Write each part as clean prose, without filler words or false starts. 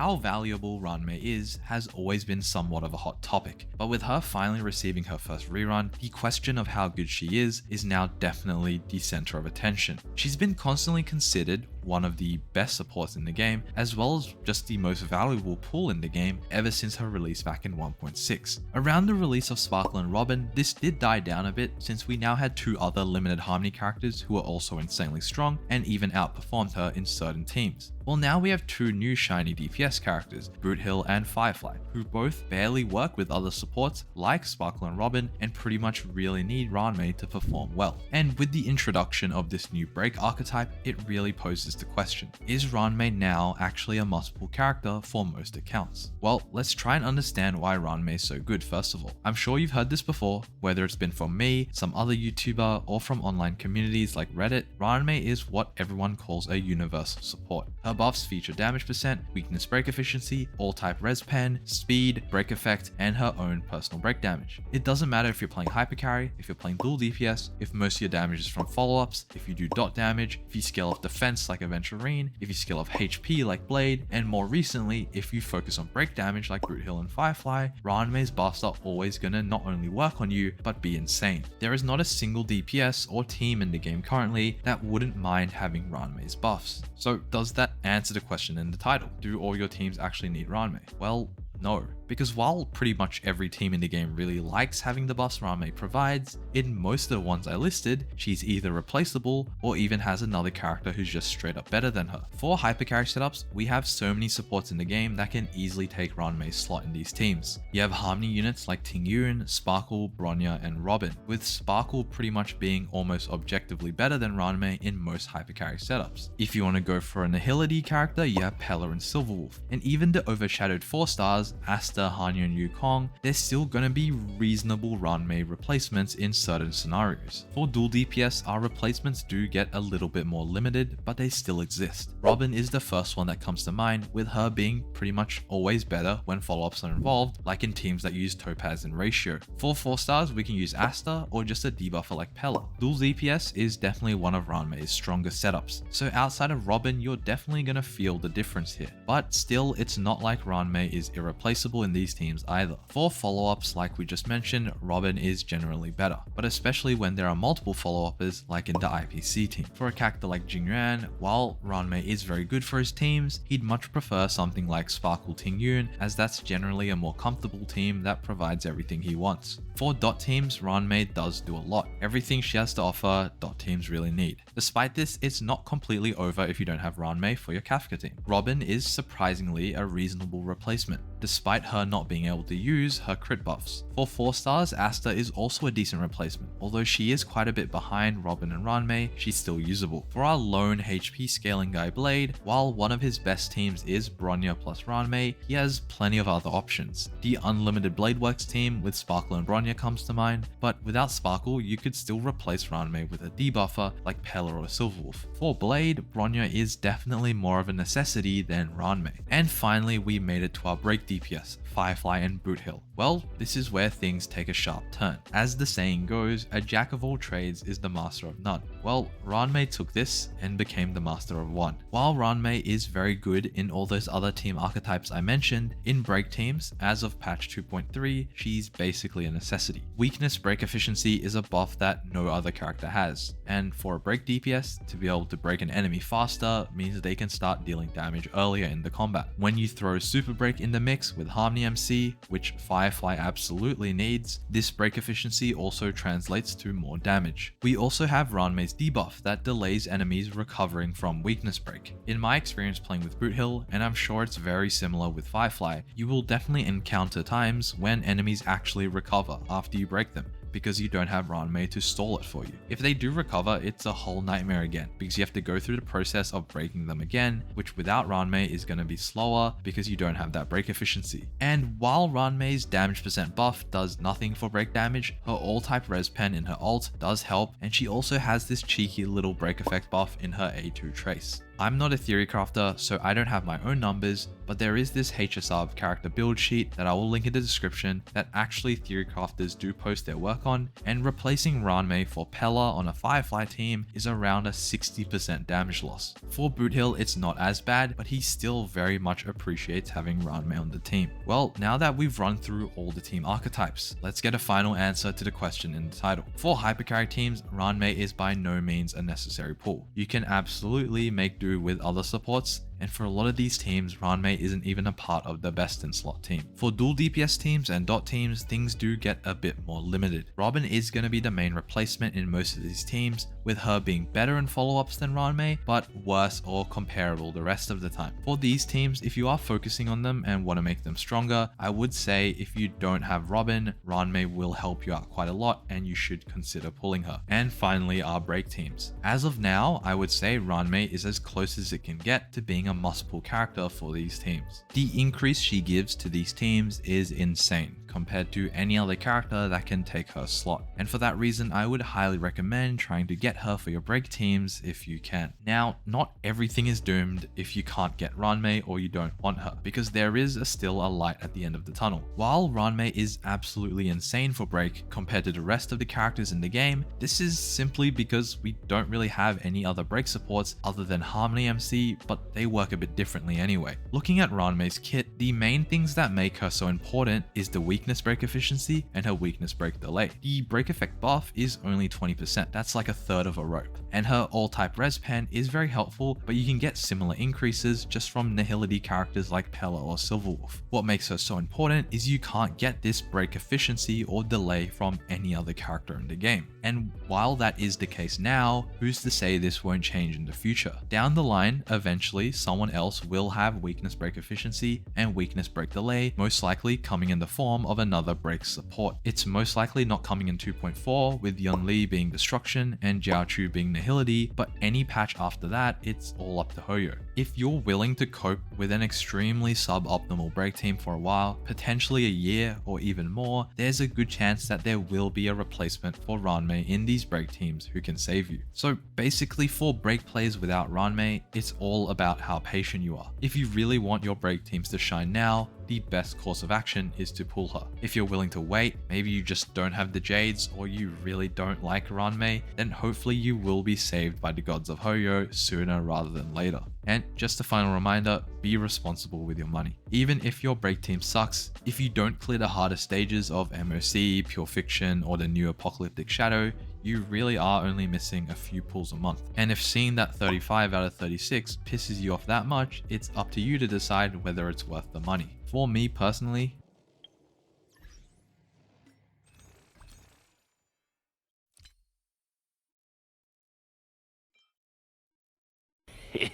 How valuable Ruan Mei is has always been somewhat of a hot topic, but with her finally receiving her first rerun, the question of how good she is now definitely the center of attention. She's been constantly considered one of the best supports in the game, as well as just the most valuable pull in the game ever since her release back in 1.6. Around the release of Sparkle and Robin, this did die down a bit since we now had two other limited harmony characters who were also insanely strong and even outperformed her in certain teams. Well, now we have two new shiny DPS characters, Boothill and Firefly, who both barely work with other supports like Sparkle and Robin and pretty much really need Ruan Mei to perform well. And with the introduction of this new Break archetype, it really poses the question, is Ruan Mei now actually a must-pull character for most accounts? Well, let's try and understand why Ruan Mei is so good first of all. I'm sure you've heard this before, whether it's been from me, some other YouTuber, or from online communities like Reddit. Ruan Mei is what everyone calls a universal support. Her buffs feature damage percent, weakness break efficiency, all type res pen, speed, break effect, and her own personal break damage. It doesn't matter if you're playing hyper carry, if you're playing dual DPS, if most of your damage is from follow-ups, if you do dot damage, if you scale off defense like Aventurine, if you scale off HP like Blade, and more recently, if you focus on break damage like Boothill and Firefly, Ruan Mei's buffs are always gonna not only work on you, but be insane. There is not a single DPS or team in the game currently that wouldn't mind having Ruan Mei's buffs. So does that answer the question in the title? Do all your teams actually need Ruan Mei? Well, no. Because while pretty much every team in the game really likes having the buffs Ruan Mei provides, in most of the ones I listed, she's either replaceable or even has another character who's just straight up better than her. For hypercarry setups, we have so many supports in the game that can easily take Ruan Mei's slot in these teams. You have harmony units like Tingyun, Sparkle, Bronya, and Robin, with Sparkle pretty much being almost objectively better than Ruan Mei in most hypercarry setups. If you want to go for a Nihility character, you have Pella and Silverwolf, and even the overshadowed 4 stars, Asta, Hanyu, and Yukong, there's still gonna be reasonable Ruan Mei replacements in certain scenarios. For dual DPS, our replacements do get a little bit more limited, but they still exist. Robin is the first one that comes to mind, with her being pretty much always better when follow-ups are involved, like in teams that use Topaz and Ratio. For 4 stars, we can use Asta or just a debuffer like Pella. Dual DPS is definitely one of Ruan Mei's strongest setups, so outside of Robin, you're definitely gonna feel the difference here. But still, it's not like Ruan Mei is irreplaceable in these teams either. For follow-ups like we just mentioned, Robin is generally better, but especially when there are multiple follow-uppers like in the IPC team. For a character like Jingyuan, while Ruan Mei is very good for his teams, he'd much prefer something like Sparkle Tingyun, as that's generally a more comfortable team that provides everything he wants. For dot teams, Ruan Mei does do a lot. Everything she has to offer, dot teams really need. Despite this, it's not completely over if you don't have Ruan Mei for your Kafka team. Robin is surprisingly a reasonable replacement, despite her not being able to use her crit buffs. For 4 stars, Asta is also a decent replacement. Although she is quite a bit behind Robin and Ruan Mei, she's still usable. For our lone HP scaling guy Blade, while one of his best teams is Bronya plus Ruan Mei, he has plenty of other options. The Unlimited Blade Works team with Sparkle and Bronya comes to mind, but without Sparkle, you could still replace Ruan Mei with a debuffer like Pella or Silverwolf. For Blade, Bronya is definitely more of a necessity than Ruan Mei. And finally, we made it to our Break DPS, Firefly and Boothill. Well, this is where things take a sharp turn. As the saying goes, a jack of all trades is the master of none. Well, Ruan Mei took this and became the master of one. While Ruan Mei is very good in all those other team archetypes I mentioned, in break teams, as of patch 2.3, she's basically a necessity. Weakness break efficiency is a buff that no other character has, and for a break DPS, to be able to break an enemy faster means they can start dealing damage earlier in the combat. When you throw super break in the mix with Harmony MC, which Firefly absolutely needs, this break efficiency also translates to more damage. We also have Ruan Mei's debuff that delays enemies recovering from weakness break. In my experience playing with Boothill, and I'm sure it's very similar with Firefly, you will definitely encounter times when enemies actually recover after you break them, because you don't have Ruan Mei to stall it for you. If they do recover, it's a whole nightmare again, because you have to go through the process of breaking them again, which without Ruan Mei is going to be slower because you don't have that break efficiency. And while Ruan Mei's damage percent buff does nothing for break damage, her all-type res pen in her ult does help, and she also has this cheeky little break effect buff in her A2 trace. I'm not a theory crafter, so I don't have my own numbers, but there is this HSR character build sheet that I will link in the description that actually theory crafters do post their work on, and replacing Ruan Mei for Pella on a Firefly team is around a 60% damage loss. For Boothill, it's not as bad, but he still very much appreciates having Ruan Mei on the team. Well, now that we've run through all the team archetypes, let's get a final answer to the question in the title. For hypercarry teams, Ruan Mei is by no means a necessary pull. You can absolutely make do with other supports, and for a lot of these teams, Ruan Mei isn't even a part of the best in slot team. For dual DPS teams and dot teams, things do get a bit more limited. Robin is going to be the main replacement in most of these teams, with her being better in follow-ups than Ruan Mei, but worse or comparable the rest of the time. For these teams, if you are focusing on them and want to make them stronger, I would say if you don't have Robin, Ruan Mei will help you out quite a lot and you should consider pulling her. And finally, our break teams. As of now, I would say Ruan Mei is as close as it can get to being a must-pull character for these teams. The increase she gives to these teams is insane compared to any other character that can take her slot, and for that reason I would highly recommend trying to get her for your break teams if you can. Now, not everything is doomed if you can't get Ruan Mei or you don't want her, because there is still a light at the end of the tunnel. While Ruan Mei is absolutely insane for break compared to the rest of the characters in the game, this is simply because we don't really have any other break supports other than Harmony MC, but they work a bit differently anyway. Looking at Ruan Mei's kit, the main things that make her so important is the weakness break efficiency and her weakness break delay. The break effect buff is only 20%, that's like a third of a rope, and her all type res pen is very helpful, but you can get similar increases just from nihility characters like Pella or Silverwolf. What makes her so important is you can't get this break efficiency or delay from any other character in the game. And while that is the case now, who's to say this won't change in the future? Down the line, eventually someone else will have weakness break efficiency and weakness break delay, most likely coming in the form of another break support. It's most likely not coming in 2.4 with Yun Li being destruction and Jiao Chu being nihility, but any patch after that, it's all up to Hoyo. If you're willing to cope with an extremely suboptimal break team for a while, potentially a year or even more, there's a good chance that there will be a replacement for Ruan Mei in these break teams who can save you. So basically, for break plays without Ruan Mei, it's all about how patient you are. If you really want your break teams to shine now, the best course of action is to pull her. If you're willing to wait, maybe you just don't have the Jades or you really don't like Ruan Mei, then hopefully you will be saved by the gods of Hoyo sooner rather than later. And just a final reminder, be responsible with your money. Even if your break team sucks, if you don't clear the harder stages of MOC, Pure Fiction, or the new Apocalyptic Shadow, you really are only missing a few pulls a month. And if seeing that 35 out of 36 pisses you off that much, it's up to you to decide whether it's worth the money. For me personally,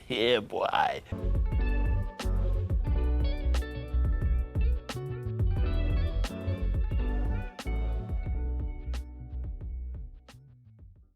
Yeah, boy.